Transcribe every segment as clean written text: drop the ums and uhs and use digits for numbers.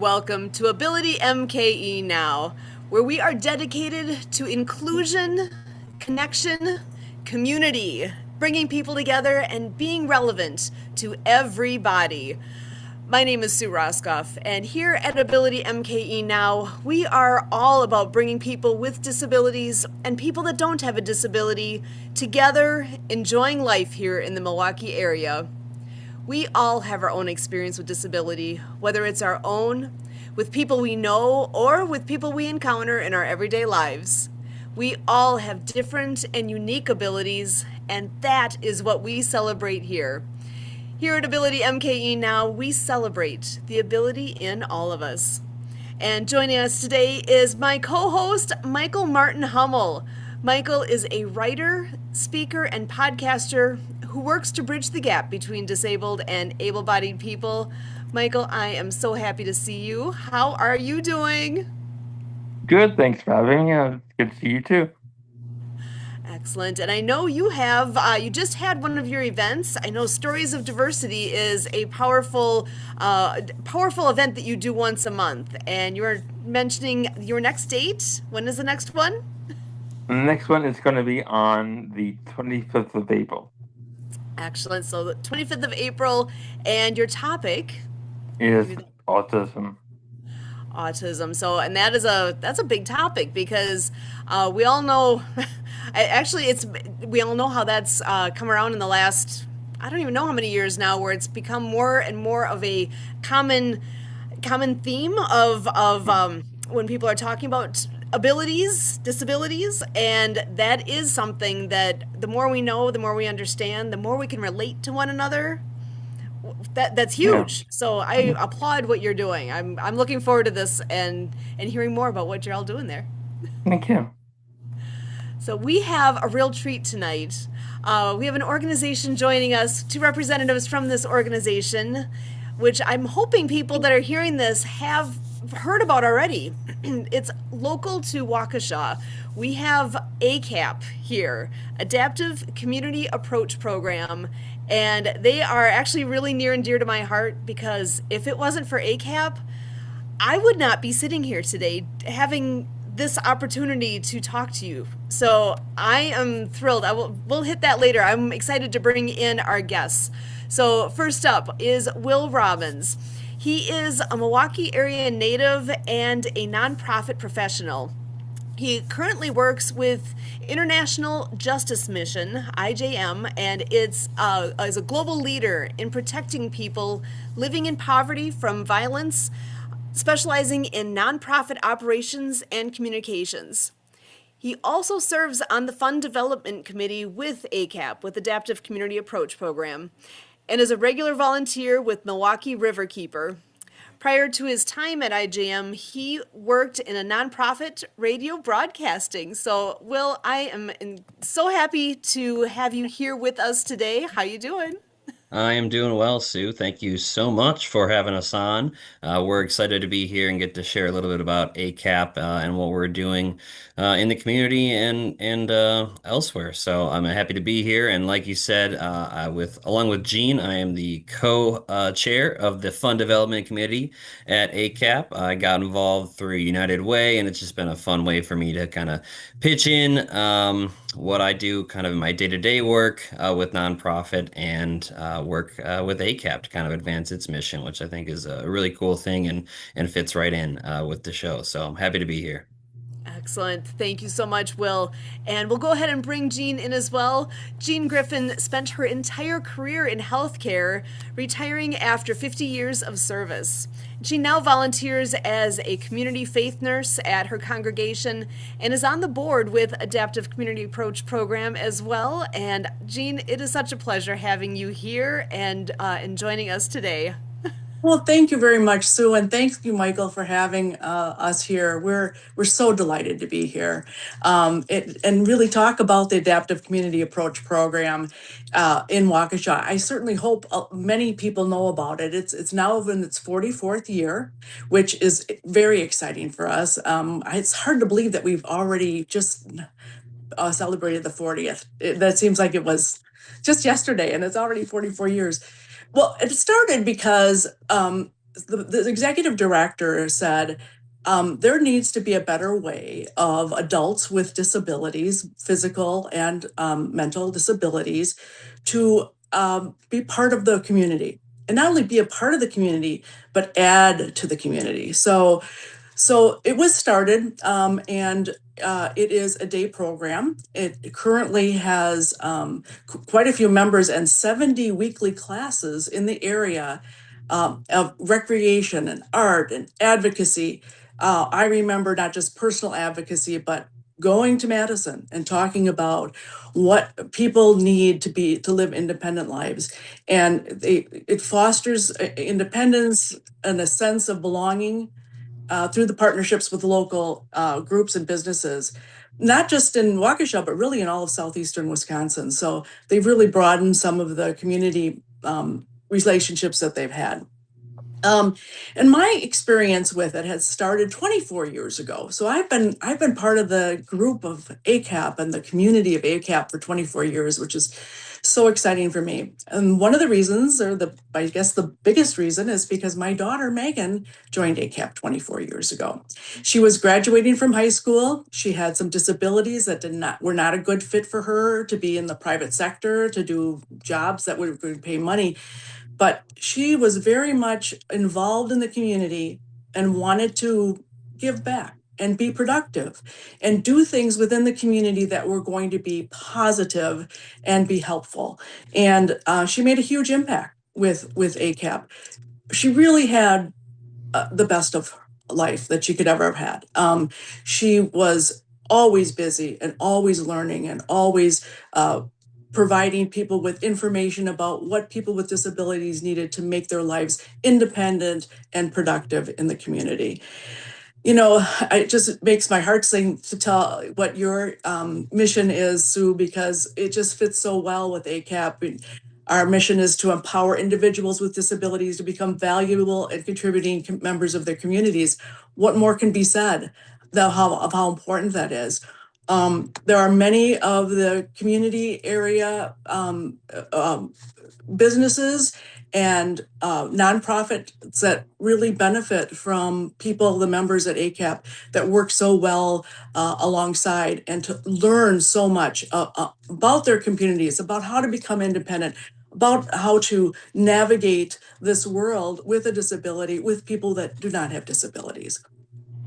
Welcome to AbilityMKE Now, where we are dedicated to inclusion, connection, community, bringing people together and being relevant to everybody. My name is Sue Roscoff, and here at AbilityMKE Now, we are all about bringing people with disabilities and people that don't have a disability together, enjoying life here in the Milwaukee area. We all have our own experience with disability, whether it's our own, with people we know, or with people we encounter in our everyday lives. We all have different and unique abilities, and that is what we celebrate here. Here at AbilityMKE Now, we celebrate the ability in all of us. And joining us today is my co-host, Michael Martin Hummel. Michael is a writer, speaker, and podcaster who works to bridge the gap between disabled and able-bodied people. Michael, I am so happy to see you. How are you doing? Good, thanks for having me. It's good to see you too. Excellent. And I know you just had one of your events. I know Stories of Diversity is a powerful event that you do once a month. And you were mentioning your next date. When is the next one? The next one is going to be on the 25th of April. Excellent. So the 25th of April, and your topic Is autism. autism. So, and that's a big topic because we all know, we all know how that's come around in the last, I don't even know how many years now, where it's become more and more of a common theme of when people are talking about disabilities, and that is something that the more we know, the more we understand, the more we can relate to one another. That's Yeah, huge. So I applaud what you're doing. I'm looking forward to this and hearing more about what you're all doing there. thank you. So we have a real treat tonight. We have an organization joining us, two representatives from this organization, which I'm hoping people that are hearing this have heard about already. It's local to Waukesha. We have ACAP here, Adaptive Community Approach Program, and they are actually really near and dear to my heart because if it wasn't for ACAP, I would not be sitting here today having this opportunity to talk to you. So I am thrilled. We'll hit that later. I'm excited to bring in our guests. So first up is Will Robbins. He is a Milwaukee area native and a nonprofit professional. He currently works with International Justice Mission, IJM, and it's as a global leader in protecting people living in poverty from violence, specializing in nonprofit operations and communications. He also serves on the Fund Development Committee with ACAP, with Adaptive Community Approach Program, and is a regular volunteer with Milwaukee Riverkeeper. Prior to his time at IJM, he worked in a nonprofit radio broadcasting. So, Will, I am so happy to have you here with us today. How you doing? I am doing well, Sue. Thank you so much for having us on. We're excited to be here and get to share a little bit about ACAP and what we're doing in the community and elsewhere. So I'm happy to be here. And like you said, along with Jean, I am the co-chair of the Fund Development Committee at ACAP. I got involved through United Way, and it's just been a fun way for me to kind of pitch in what I do kind of in my day-to-day work with nonprofit and work with ACAP to kind of advance its mission, which I think is a really cool thing and fits right in with the show. So I'm happy to be here. Excellent. Thank you so much, Will. And we'll go ahead and bring Jean in as well. Jean Griffin spent her entire career in healthcare, retiring after 50 years of service. She now volunteers as a community faith nurse at her congregation and is on the board with Adaptive Community Approach Program as well. And Jean, it is such a pleasure having you here and joining us today. Well, thank you very much, Sue, and thank you, Michael, for having us here. We're so delighted to be here, and really talk about the Adaptive Community Approach Program in Waukesha. I certainly hope many people know about it. It's now in its 44th year, which is very exciting for us. It's hard to believe that we've already just celebrated the 40th. That seems like it was just yesterday, and it's already 44 years. Well, it started because the executive director said, there needs to be a better way of adults with disabilities, physical and mental disabilities, to be part of the community. And not only be a part of the community, but add to the community. So it was started, and it is a day program. It currently has quite a few members and 70 weekly classes in the area of recreation and art and advocacy. I remember not just personal advocacy, but going to Madison and talking about what people need to live independent lives. And it fosters independence and a sense of belonging through the partnerships with local groups and businesses, not just in Waukesha, but really in all of southeastern Wisconsin. So they've really broadened some of the community relationships that they've had. And my experience with it has started 24 years ago. So I've been part of the group of ACAP and the community of ACAP for 24 years, which is so exciting for me. And one of the reasons, I guess the biggest reason, is because my daughter Megan joined ACAP 24 years ago. She was graduating from high school. She had some disabilities that were not a good fit for her to be in the private sector, to do jobs that would pay money. But she was very much involved in the community and wanted to give back and be productive and do things within the community that were going to be positive and be helpful. And she made a huge impact with ACAP. She really had the best of life that she could ever have had. She was always busy and always learning and always providing people with information about what people with disabilities needed to make their lives independent and productive in the community. You know, it just makes my heart sing to tell what your mission is, Sue, because it just fits so well with ACAP. Our mission is to empower individuals with disabilities to become valuable and contributing members of their communities. What more can be said of how important that is? There are many of the community area businesses and nonprofits that really benefit from people, the members at ACAP, that work so well alongside and to learn so much about their communities, about how to become independent, about how to navigate this world with a disability, with people that do not have disabilities.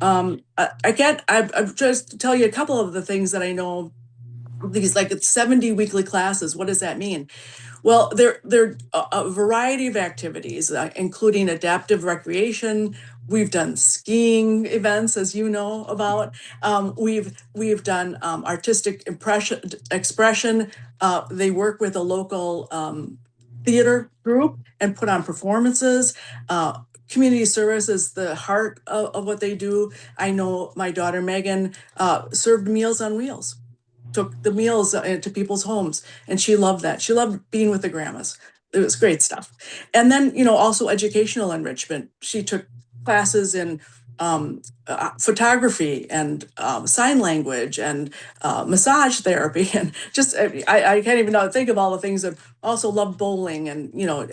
I've just tell you a couple of the things that I know. These like 70 weekly classes. What does that mean? Well, they're a variety of activities, including adaptive recreation. We've done skiing events, as you know about. We've done artistic expression. They work with a local theater group and put on performances. Community service is the heart of what they do. I know my daughter Megan served Meals on Wheels, took the meals to people's homes, and she loved that. She loved being with the grandmas. It was great stuff. And then, you know, also educational enrichment. She took classes in photography and sign language and massage therapy, and just I can't even think of all the things that. Also loved bowling and, you know,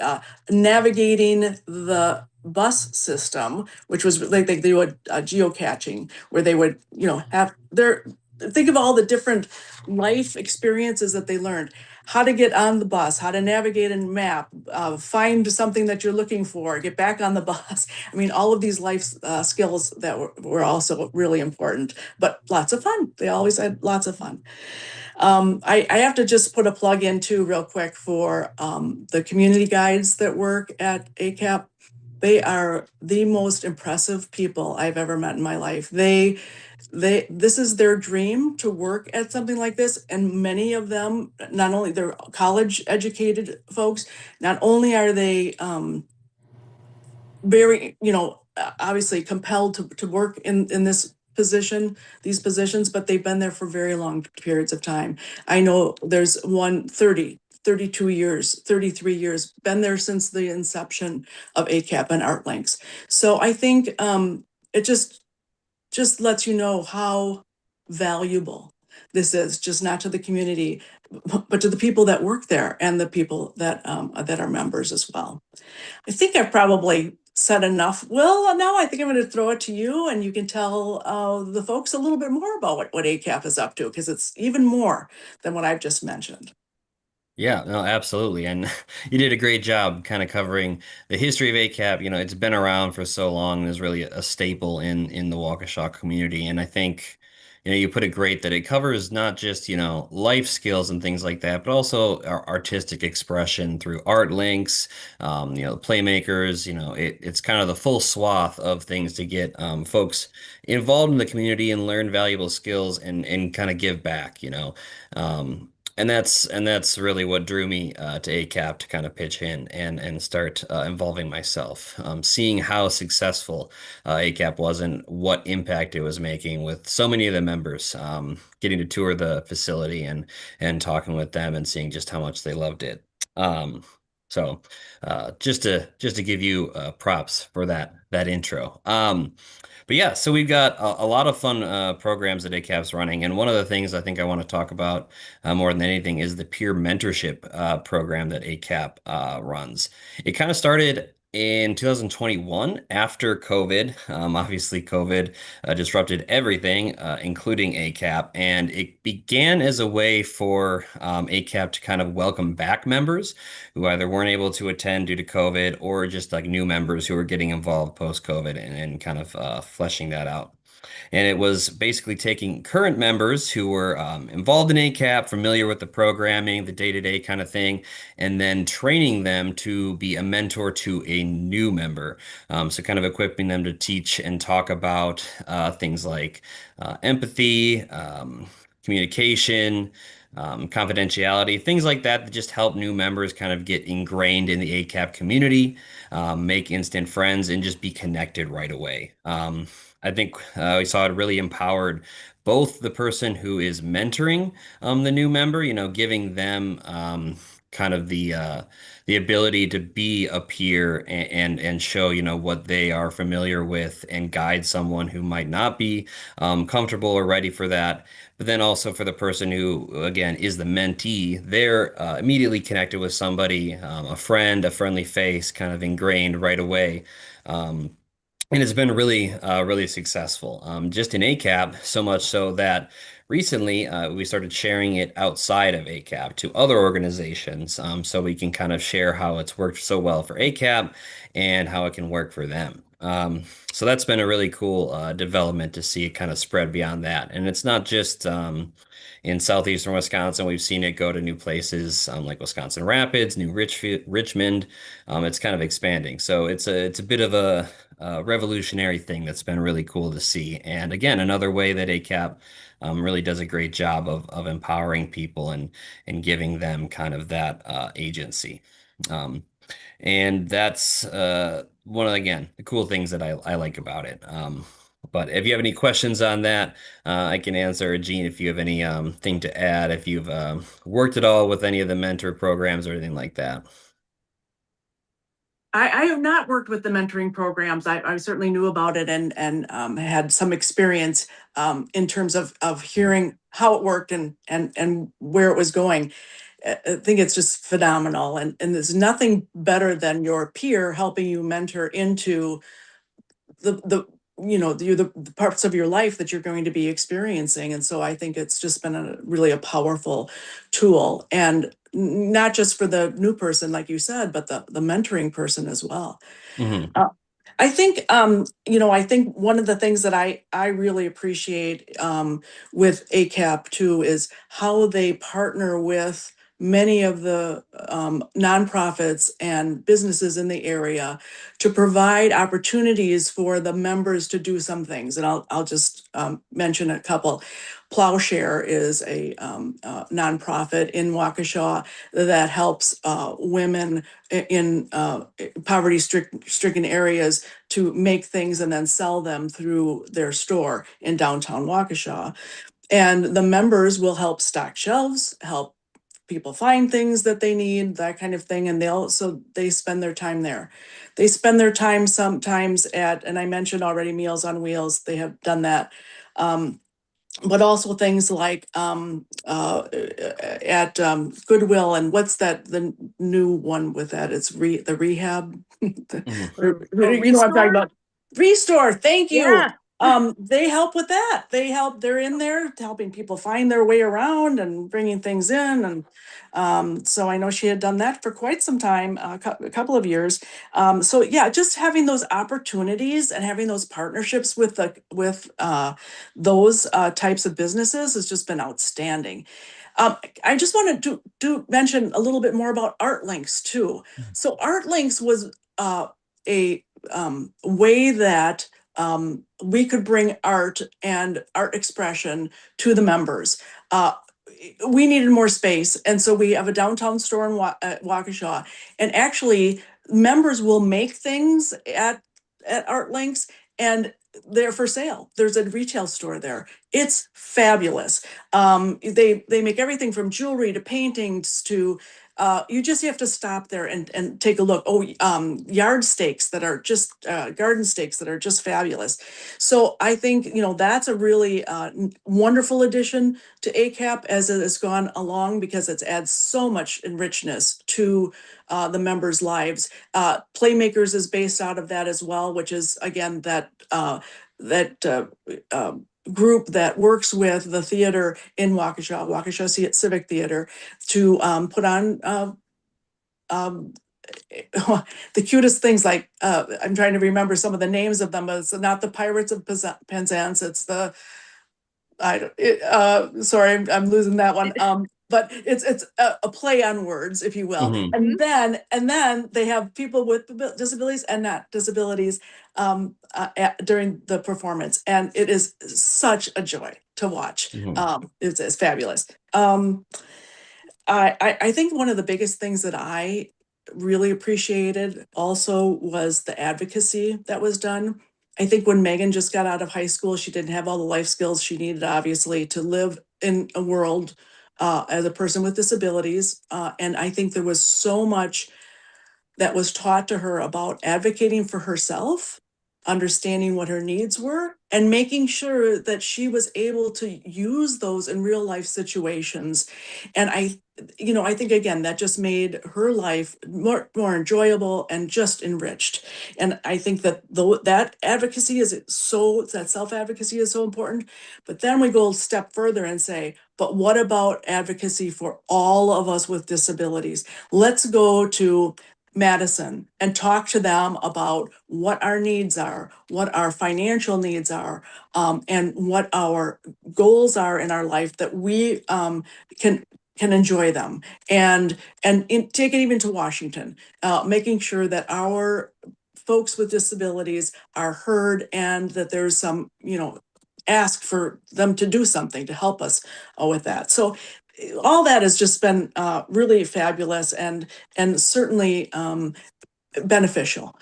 navigating the bus system, which was like they do a geocaching where they would, you know, have their think of all the different life experiences that they learned. How to get on the bus, how to navigate and map, find something that you're looking for, get back on the bus. I mean, all of these life skills that were also really important, but lots of fun. They always had lots of fun. I have to just put a plug in too real quick for the community guides that work at ACAP. They are the most impressive people I've ever met in my life. This is their dream to work at something like this, and many of them, not only they're college educated folks, not only are they very, you know, obviously compelled to work in this these positions, but they've been there for very long periods of time. I know there's one 32 years, 33 years, been there since the inception of ACAP and ArtLinks. So I think it just lets you know how valuable this is, just not to the community, but to the people that work there and the people that are members as well. I think I've probably said enough. Well, now I think I'm going to throw it to you, and you can tell the folks a little bit more about what ACAP is up to, because it's even more than what I've just mentioned. Yeah, no, absolutely. And you did a great job kind of covering the history of ACAP. You know, it's been around for so long and is really a staple in the Waukesha community. And I think, you know, you put it great that it covers not just, you know, life skills and things like that, but also our artistic expression through art links, you know, playmakers, you know, it's kind of the full swath of things to get folks involved in the community and learn valuable skills and kind of give back, you know. And that's really what drew me to ACAP to kind of pitch in and start involving myself, seeing how successful ACAP was and what impact it was making with so many of the members, getting to tour the facility and talking with them and seeing just how much they loved it. Um, so just to give you props for that intro. But yeah, so we've got a lot of fun programs that ACAP's running, and one of the things I think I want to talk about more than anything is the peer mentorship program that ACAP runs. It kind of started in 2021 after COVID. Obviously, COVID disrupted everything, including ACAP, and it began as a way for ACAP to kind of welcome back members who either weren't able to attend due to COVID or just like new members who were getting involved post-COVID and kind of fleshing that out. And it was basically taking current members who were involved in ACAP, familiar with the programming, the day-to-day kind of thing, and then training them to be a mentor to a new member. So kind of equipping them to teach and talk about things like empathy, communication, confidentiality, things like that that just help new members kind of get ingrained in the ACAP community, make instant friends, and just be connected right away. I think we saw it really empowered both the person who is mentoring the new member, you know, giving them kind of the ability to be a peer and show, you know, what they are familiar with and guide someone who might not be comfortable or ready for that. But then also for the person who, again, is the mentee, they're immediately connected with somebody, a friend, a friendly face, kind of ingrained right away. Um, and it's been really successful, just in ACAP, so much so that recently we started sharing it outside of ACAP to other organizations, so we can kind of share how it's worked so well for ACAP and how it can work for them. So that's been a really cool development to see it kind of spread beyond that. And it's not just in southeastern Wisconsin. We've seen it go to new places like Wisconsin Rapids, Richmond. It's kind of expanding. So it's a bit of a revolutionary thing that's been really cool to see. And again, another way that ACAP really does a great job of empowering people and giving them kind of that agency. Um, and that's one of, again, the cool things that I like about it. But if you have any questions on that, I can answer. Gene, if you have any thing to add, if you've worked at all with any of the mentor programs or anything like that. I have not worked with the mentoring programs. I certainly knew about it and had some experience in terms of hearing how it worked and where it was going. I think it's just phenomenal, and there's nothing better than your peer helping you mentor into the the parts of your life that you're going to be experiencing. And so I think it's just been really a powerful tool, and not just for the new person like you said, but the mentoring person as well. Hmm. uh, I think I think one of the things that I really appreciate with ACAP too is how they partner with many of the nonprofits and businesses in the area to provide opportunities for the members to do some things. And I'll just mention a couple. Plowshare is a nonprofit in Waukesha that helps women in poverty stricken areas to make things and then sell them through their store in downtown Waukesha. And the members will help stock shelves, help people find things that they need, that kind of thing. And they spend their time there. They spend their time sometimes at, and I mentioned already, Meals on Wheels. They have done that. But also things like at Goodwill, and what's that, the new one with that? It's the rehab. Mhm. Or You know what I'm talking Restore? about. Restore, thank you. Yeah. They help with that. They're in there helping people find their way around and bringing things in. And so I know she had done that for quite some time, a couple of years. So yeah, just having those opportunities and having those partnerships with those types of businesses has just been outstanding. I just wanted to mention a little bit more about Art Links too. So Art Links was a way that we could bring art and art expression to the members. We needed more space, and so we have a downtown store in Waukesha. And actually, members will make things at Art Links, and they're for sale. There's a retail store there. It's fabulous. They make everything from jewelry to paintings to you just have to stop there and take a look. Oh, yard stakes that are just garden stakes that are just fabulous. So I think, you know, that's a really wonderful addition to ACAP as it has gone along, because it's adds so much richness to the members' lives. Playmakers is based out of that as well, which is again that group that works with the theater in Waukesha Civic Theater, to put on um, the cutest things, like I'm trying to remember some of the names of them, but it's not the Pirates of Penzance, it's the sorry, I'm losing that one. But it's a play on words, if you will. Mhm. And then they have people with disabilities and not disabilities during the performance, and it is such a joy to watch. Mhm. It's fabulous. I think one of the biggest things that I really appreciated also was the advocacy that was done. I think when Megan just got out of high school, she didn't have all the life skills she needed, obviously, to live in a world as a person with disabilities. And I think there was so much that was taught to her about advocating for herself, understanding what her needs were, and making sure that she was able to use those in real life situations. And I think again, that just made her life more enjoyable and just enriched. And I think that that advocacy that self-advocacy is so important. But then we go a step further and say, but what about advocacy for all of us with disabilities? Let's go to Madison and talk to them about what our needs are, what our financial needs are, and what our goals are in our life, that we can enjoy them, and take it even to Washington, making sure that our folks with disabilities are heard, and that there's some, ask for them to do something to help us with that. So all that has just been really fabulous, and certainly beneficial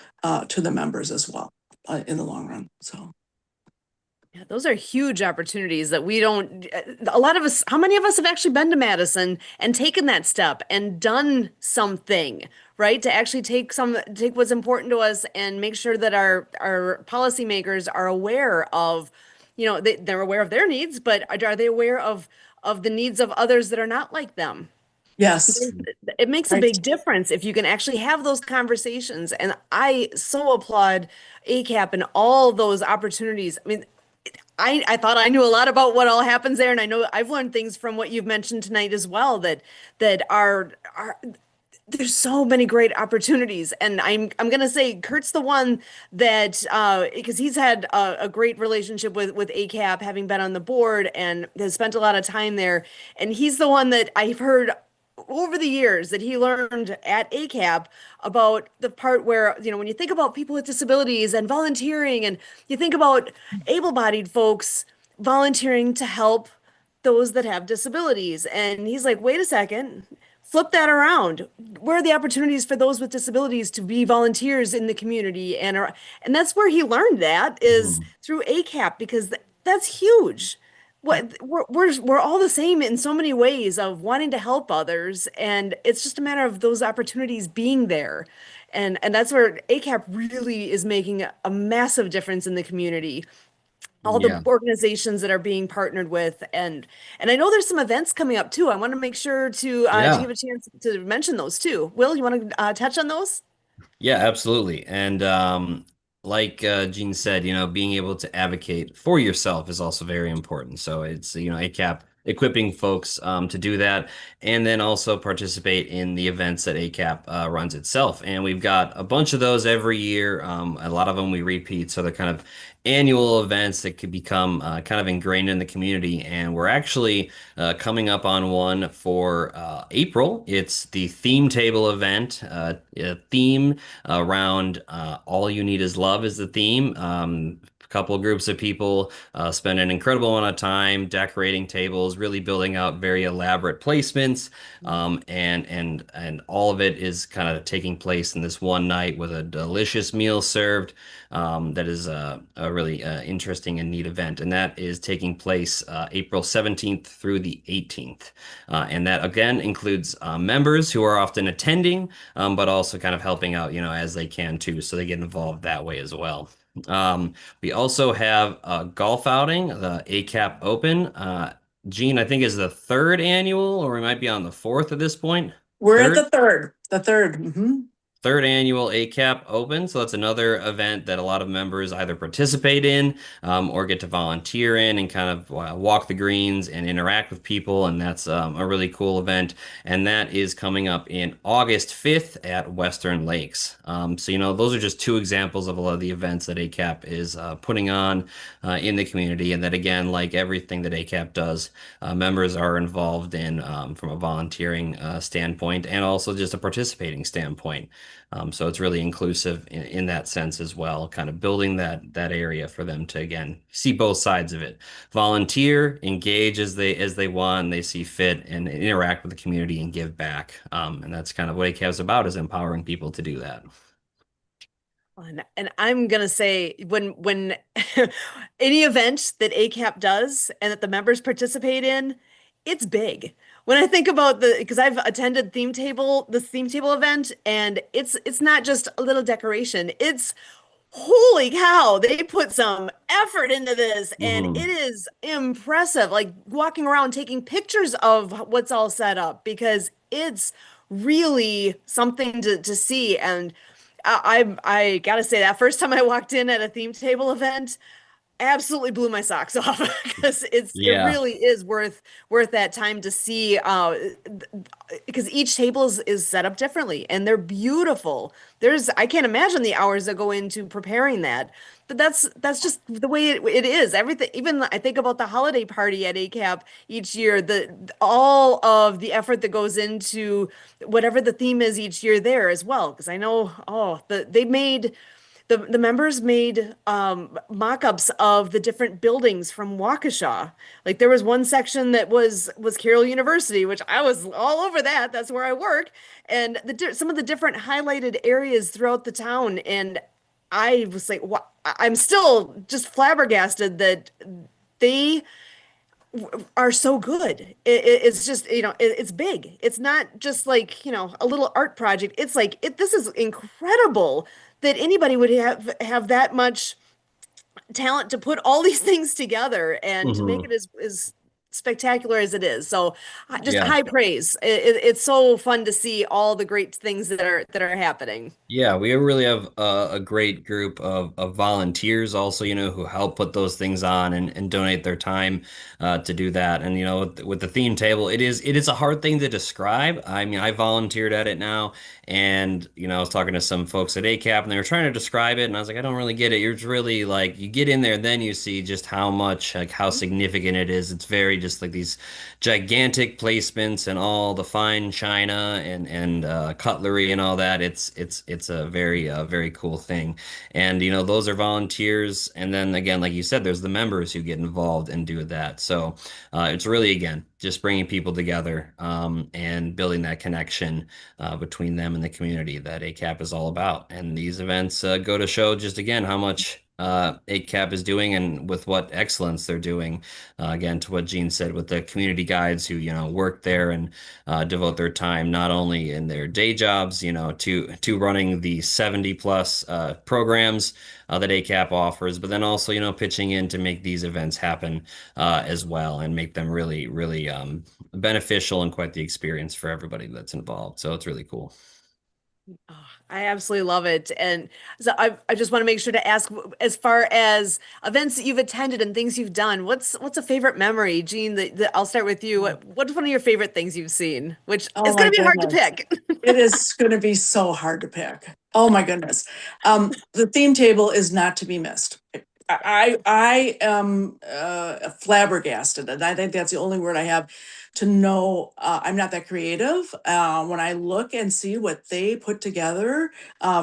to the members as well in the long run. So. Yeah, those are huge opportunities that we don't, a lot of us, how many of us have actually been to Madison and taken that step and done something, right? To actually take what's important to us and make sure that our policymakers are aware of, they're aware of their needs, but are they aware of the needs of others that are not like them? Yes. It makes a Right. big difference if you can actually have those conversations. And I so applaud ACAP and all those opportunities. I mean, I thought I knew a lot about what all happens there, and I know I've learned things from what you've mentioned tonight as well, that are there's so many great opportunities. And I'm gonna say Kurt's the one that because he's had a great relationship with ACAP, having been on the board and has spent a lot of time there. And he's the one that I've heard over the years that he learned at ACAP about the part where, when you think about people with disabilities and volunteering, and you think about able-bodied folks volunteering to help those that have disabilities. And he's like, wait a second, flip that around. Where are the opportunities for those with disabilities to be volunteers in the community? And that's where he learned that, is Mhm. through ACAP, because that's huge. We're all the same in so many ways of wanting to help others, and it's just a matter of those opportunities being there. And that's where ACAP really is making a massive difference in the community. All the Yeah. organizations that are being partnered with, and I know there's some events coming up too. I want to make sure to Yeah. give a chance to mention those too. Will, you want to touch on those? Yeah, absolutely. And like Gene said, being able to advocate for yourself is also very important. So it's, ACAP equipping folks to do that, and then also participate in the events that ACAP runs itself. And we've got a bunch of those every year. A lot of them we repeat, so they're kind of annual events that could become kind of ingrained in the community. And we're actually coming up on one for April. It's the theme table event, a theme around All You Need Is Love is the theme. A couple of groups of people spend an incredible amount of time decorating tables, really building out very elaborate placements, and all of it is kind of taking place in this one night with a delicious meal served. That is a really interesting and neat event, and that is taking place April 17th through the 18th. And that again includes members who are often attending, but also kind of helping out, as they can too, so they get involved that way as well. We also have a golf outing, the ACAP Open. Gene, I think is the third annual, or we might be on the fourth at this point. We're at Third? the third, the 3rd. Third annual ACAP Open. So that's another event that a lot of members either participate in or get to volunteer in and kind of walk the greens and interact with people. And that's a really cool event. And that is coming up in August 5th at Western Lakes. So, those are just two examples of a lot of the events that ACAP is putting on in the community. And that, again, like everything that ACAP does, members are involved in from a volunteering standpoint and also just a participating standpoint. So it's really inclusive in that sense as well, kind of building that area for them to again see both sides of it. Volunteer, engage as they want, and they see fit, and interact with the community and give back. And that's kind of what ACAP is about, is empowering people to do that. And I'm gonna say when any event that ACAP does and that the members participate in, it's big. When I think about because I've attended this theme table event, and it's not just a little decoration. It's holy cow, they put some effort into this, and it Hmm. is impressive. Like walking around taking pictures of what's all set up because it's really something to see. And I gotta say that first time I walked in at a theme table event, absolutely blew my socks off because it Yeah. really is worth that time to see because each table is set up differently and they're beautiful. I can't imagine the hours that go into preparing that. But that's just the way it is. Everything, even I think about the holiday party at ACAP each year, the all of the effort that goes into whatever the theme is each year there as well. Because I know, the members made mock-ups of the different buildings from Waukesha. Like there was one section that was Carroll University, which I was all over that. That's where I work, and some of the different highlighted areas throughout the town. And I was like, what? I'm still just flabbergasted that they are so good. It's just, it's big. It's not just like, a little art project. It's like this is incredible that anybody would have that much talent to put all these things together and to make Hmm. it as spectacular as it is. So just Yeah. high praise. It's so fun to see all the great things that are happening. Yeah, we really have a great group of volunteers also, who help put those things on and donate their time to do that. And with the theme table, it is a hard thing to describe. I mean, I volunteered at it now, and I was talking to some folks at ACAP, and they were trying to describe it, and I was like, I don't really get it. You're really like you get in there, then you see just how much like how significant it is. It's very just like these gigantic placements and all the fine china and cutlery and all that. It's a very cool thing, and those are volunteers, and then again, like you said, there's the members who get involved and do that. So it's really again just bringing people together and building that connection between them and the community that ACAP is all about. And these events go to show just again how much ACAP is doing and with what excellence they're doing. Again, to what Gene said, with the community guides who work there and devote their time not only in their day jobs, to running the 70 plus programs that ACAP offers, but then also pitching in to make these events happen as well and make them really beneficial and quite the experience for everybody that's involved. So it's really cool. I absolutely love it. And so I just want to make sure to ask, as far as events that you've attended and things you've done, what's a favorite memory? Jean, I'll start with you. What's one of your favorite things you've seen? Which Oh is my going to be hard to goodness. pick. It is going to be so hard to pick. Oh my goodness. The theme table is not to be missed. I am flabbergasted, and I think that's the only word I have to know. I'm not that creative. When I look and see what they put together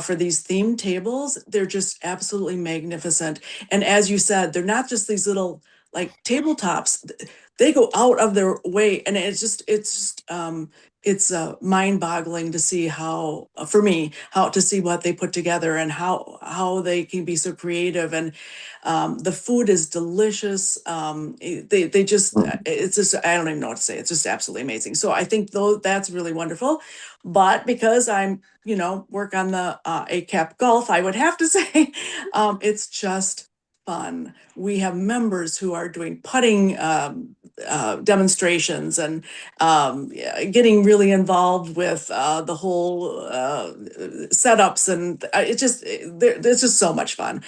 for these theme tables, they're just absolutely magnificent. And as you said, they're not just these little like tabletops. They go out of their way, and it's mind-boggling to see how, for me, how to see what they put together and how they can be so creative. And the food is delicious. They just, it's just, I don't even know what to say. It's just absolutely amazing. So I think though that's really wonderful. But because I'm, work on the ACAP golf, I would have to say, it's just fun. We have members who are doing putting demonstrations and yeah, getting really involved with the whole setups, and it's just so much fun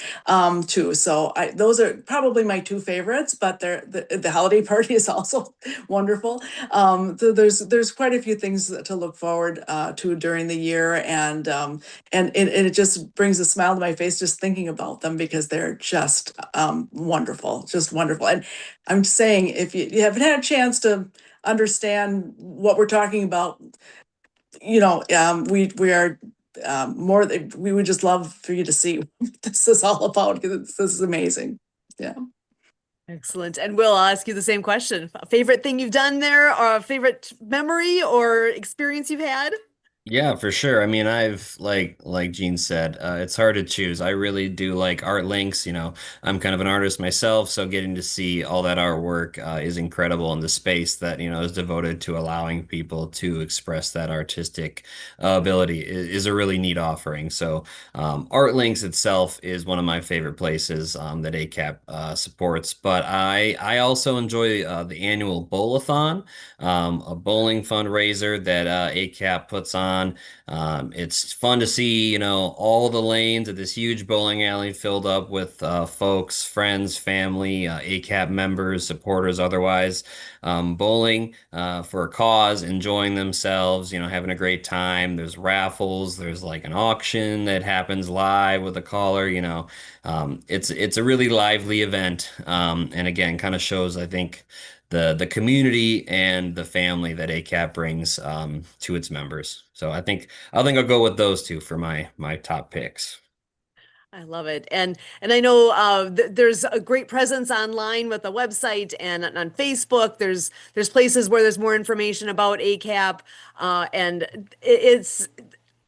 too. So those are probably my two favorites, but the holiday party is also wonderful. So there's quite a few things to look forward to during the year, and it just brings a smile to my face just thinking about them because they're just wonderful, just wonderful. And I'm saying, if you haven't had a chance to understand what we're talking about, we are we would just love for you to see what this is all about, because this is amazing. Yeah. Excellent. And Will, I'll ask you the same question. A favorite thing you've done there, or a favorite memory or experience you've had? Yeah, for sure. I mean, I've like Gene said, it's hard to choose. I really do like art links. I'm kind of an artist myself, so getting to see all that artwork is incredible, and the space that is devoted to allowing people to express that artistic ability is a really neat offering. So, art links itself is one of my favorite places that ACAP supports. But I also enjoy the annual bowl-a-thon, a bowling fundraiser that ACAP puts on. It's fun to see, all the lanes of this huge bowling alley filled up with folks, friends, family, ACAP members, supporters, otherwise, bowling for a cause, enjoying themselves, having a great time. There's raffles, there's like an auction that happens live with a caller. It's a really lively event, and again, kind of shows, I think, the community and the family that ACAP brings to its members. So I think I'll go with those two for my top picks. I love it. And I know there's a great presence online with the website and on Facebook. There's places where there's more information about ACAP. And it's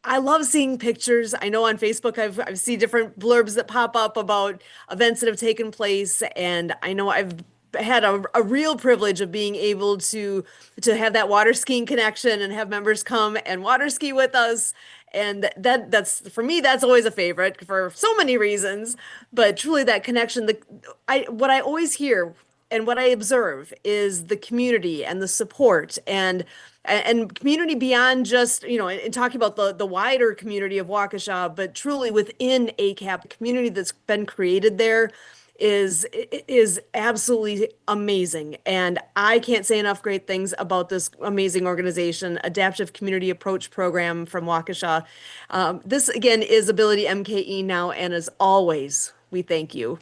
I love seeing pictures. I know on Facebook I've seen different blurbs that pop up about events that have taken place, and I know I've had a real privilege of being able to have that water skiing connection and have members come and water ski with us. And that's for me, that's always a favorite for so many reasons. But truly that connection, what I always hear and what I observe is the community and the support and community beyond just, and talking about the wider community of Waukesha, but truly within ACAP, the community that's been created there is absolutely amazing. And I can't say enough great things about this amazing organization, Adaptive Community Approach Program from Waukesha. This again is Ability MKE Now, and as always, we thank you.